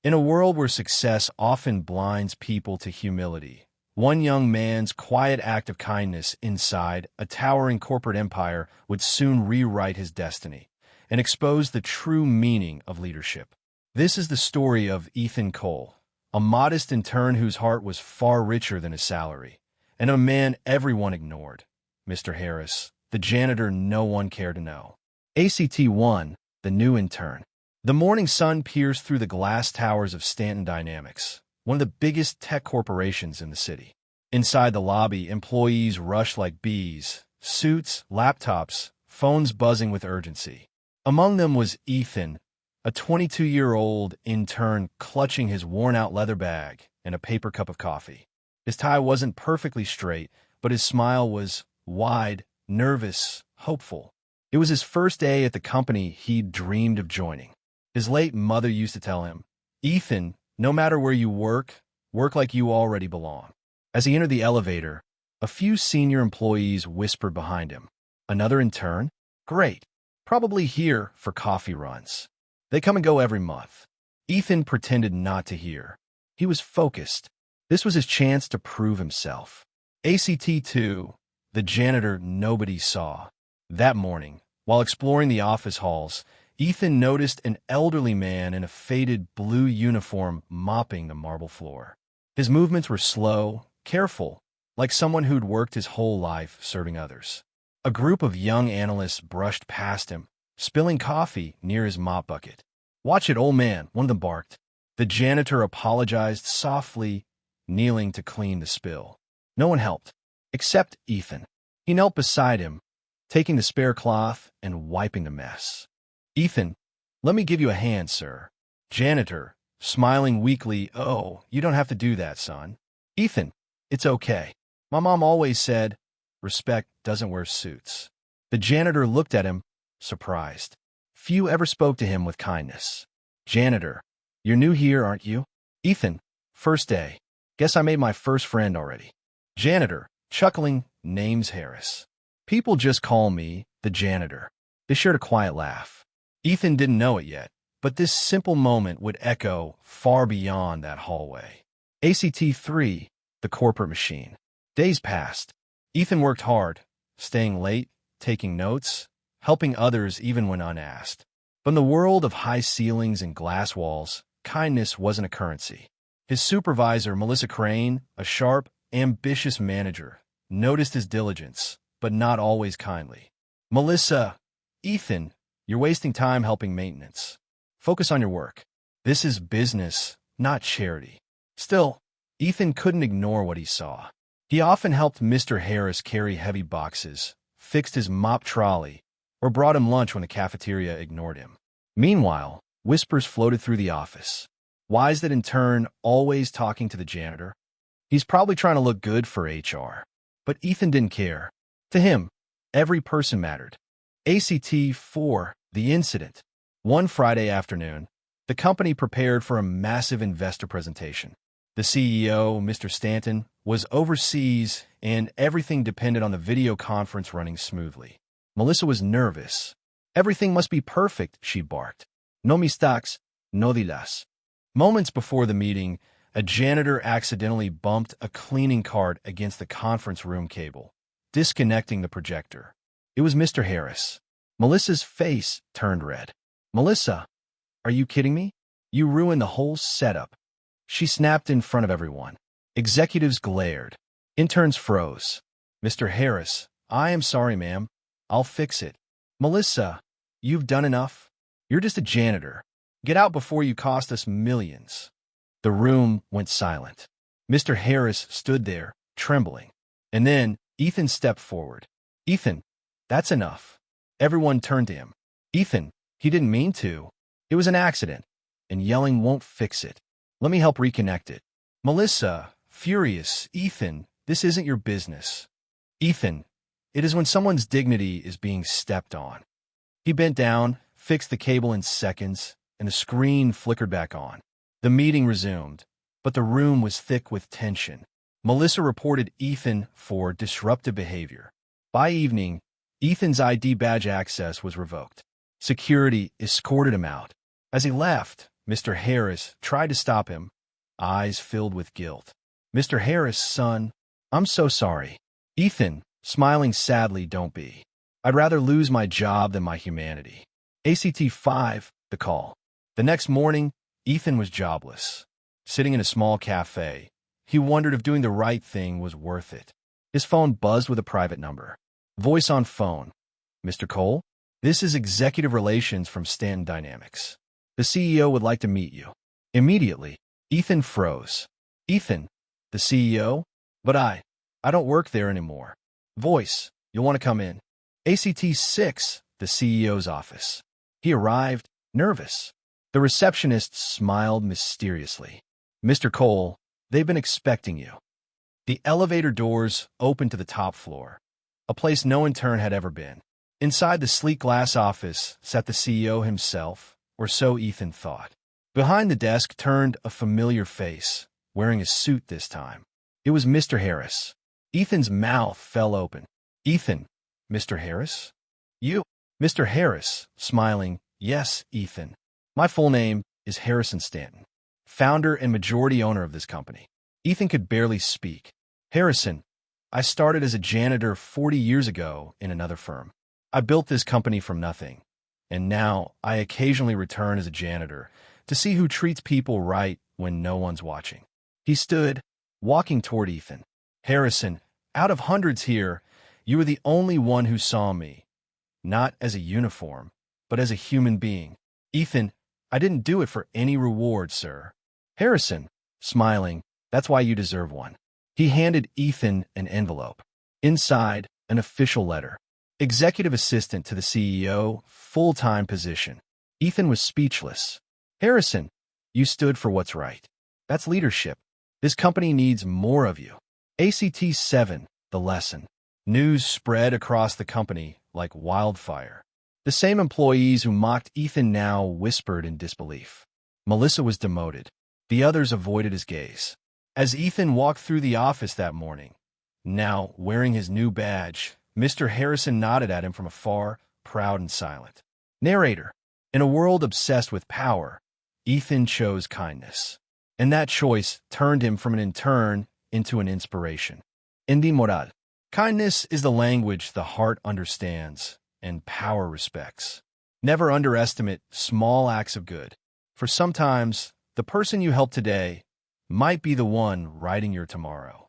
In a world where success often blinds people to humility, one young man's quiet act of kindness inside a towering corporate empire would soon rewrite his destiny and expose the true meaning of leadership. This is the story of Ethan Cole, a modest intern whose heart was far richer than his salary, and a man everyone ignored, Mr. Harris, the janitor no one cared to know. ACT-1, the new intern. The morning sun pierced through the glass towers of Stanton Dynamics, one of the biggest tech corporations in the city. Inside the lobby, employees rushed like bees, suits, laptops, phones buzzing with urgency. Among them was Ethan, a 22-year-old intern clutching his worn-out leather bag and a paper cup of coffee. His tie wasn't perfectly straight, but his smile was wide, nervous, hopeful. It was his first day at the company he'd dreamed of joining. His late mother used to tell him, "Ethan, no matter where you work like you already belong." As he entered the elevator, a few senior employees whispered behind him, "Another intern? Great. Probably here for coffee runs. They come and go every month." Ethan pretended not to hear. He was focused. This was his chance to prove himself. ACT-2, the janitor nobody saw. That morning, while exploring the office halls, Ethan noticed an elderly man in a faded blue uniform mopping the marble floor. His movements were slow, careful, like someone who'd worked his whole life serving others. A group of young analysts brushed past him, spilling coffee near his mop bucket. "Watch it, old man," one of them barked. The janitor apologized softly, kneeling to clean the spill. No one helped, except Ethan. He knelt beside him, taking the spare cloth and wiping the mess. "Ethan, let me give you a hand, sir." Janitor, smiling weakly, "Oh, you don't have to do that, son." "Ethan, it's okay. My mom always said, respect doesn't wear suits." The janitor looked at him, surprised. Few ever spoke to him with kindness. "Janitor, you're new here, aren't you?" "Ethan, first day. Guess I made my first friend already." Janitor, chuckling, "Name's Harris. People just call me the janitor." They shared a quiet laugh. Ethan didn't know it yet, but this simple moment would echo far beyond that hallway. ACT-3, the corporate machine. Days passed. Ethan worked hard, staying late, taking notes, helping others even when unasked. But in the world of high ceilings and glass walls, kindness wasn't a currency. His supervisor, Melissa Crane, a sharp, ambitious manager, noticed his diligence, but not always kindly. "Melissa, Ethan, you're wasting time helping maintenance. Focus on your work. This is business, not charity." Still, Ethan couldn't ignore what he saw. He often helped Mr. Harris carry heavy boxes, fixed his mop trolley, or brought him lunch when the cafeteria ignored him. Meanwhile, whispers floated through the office. Why is that intern always talking to the janitor? He's probably trying to look good for HR. But Ethan didn't care. To him, every person mattered. ACT-4, the incident. One Friday afternoon, the company prepared for a massive investor presentation. The CEO, Mr. Stanton, was overseas, and everything depended on the video conference running smoothly. Melissa was nervous. "Everything must be perfect," she barked. "No mistakes, no dilas." Moments before the meeting, a janitor accidentally bumped a cleaning cart against the conference room cable, disconnecting the projector. It was Mr. Harris. Melissa's face turned red. "Melissa, are you kidding me? You ruined the whole setup." She snapped in front of everyone. Executives glared. Interns froze. "Mr. Harris, I am sorry, ma'am. I'll fix it." "Melissa, you've done enough. You're just a janitor. Get out before you cost us millions." The room went silent. Mr. Harris stood there, trembling. And then Ethan stepped forward. "Ethan, that's enough." Everyone turned to him. "Ethan, he didn't mean to. It was an accident, and yelling won't fix it. Let me help reconnect it." Melissa, furious, "Ethan, this isn't your business." "Ethan, it is when someone's dignity is being stepped on." He bent down, fixed the cable in seconds, and the screen flickered back on. The meeting resumed, but the room was thick with tension. Melissa reported Ethan for disruptive behavior. By evening, Ethan's ID badge access was revoked. Security escorted him out. As he left, Mr. Harris tried to stop him, eyes filled with guilt. Mr. Harris, son, I'm so sorry. Ethan, smiling sadly, don't be. I'd rather lose my job than my humanity. ACT 5, the call. The next morning, Ethan was jobless. Sitting in a small cafe, he wondered if doing the right thing was worth it. His phone buzzed with a private number. Voice on phone. Mr. Cole? This is Executive Relations from Stanton Dynamics. The CEO would like to meet you. Immediately, Ethan froze. Ethan, the CEO? But I don't work there anymore. Voice, you'll want to come in. ACT 6, the CEO's office. He arrived, nervous. The receptionist smiled mysteriously. Mr. Cole, they've been expecting you. The elevator doors opened to the top floor, a place no intern had ever been. Inside the sleek glass office sat the CEO himself, or so Ethan thought. Behind the desk turned a familiar face, wearing a suit this time. It was Mr. Harris. Ethan's mouth fell open. Ethan, Mr. Harris? You? Mr. Harris, smiling, yes, Ethan. My full name is Harrison Stanton, founder and majority owner of this company. Ethan could barely speak. Harrison, I started as a janitor 40 years ago in another firm. I built this company from nothing, and now I occasionally return as a janitor to see who treats people right when no one's watching. He stood, walking toward Ethan. Harrison, out of hundreds here, you were the only one who saw me, not as a uniform, but as a human being. Ethan, I didn't do it for any reward, sir. Harrison, smiling, that's why you deserve one. He handed Ethan an envelope. Inside, an official letter. Executive assistant to the CEO, full-time position. Ethan was speechless. Harrison, you stood for what's right. That's leadership. This company needs more of you. ACT 7, the lesson. News spread across the company like wildfire. The same employees who mocked Ethan now whispered in disbelief. Melissa was demoted. The others avoided his gaze. As Ethan walked through the office that morning, now wearing his new badge, Mr. Harrison nodded at him from afar, proud and silent. Narrator. In a world obsessed with power, Ethan chose kindness. And that choice turned him from an intern into an inspiration. Indi moral. Kindness is the language the heart understands and power respects. Never underestimate small acts of good, for sometimes the person you help today might be the one writing your tomorrow.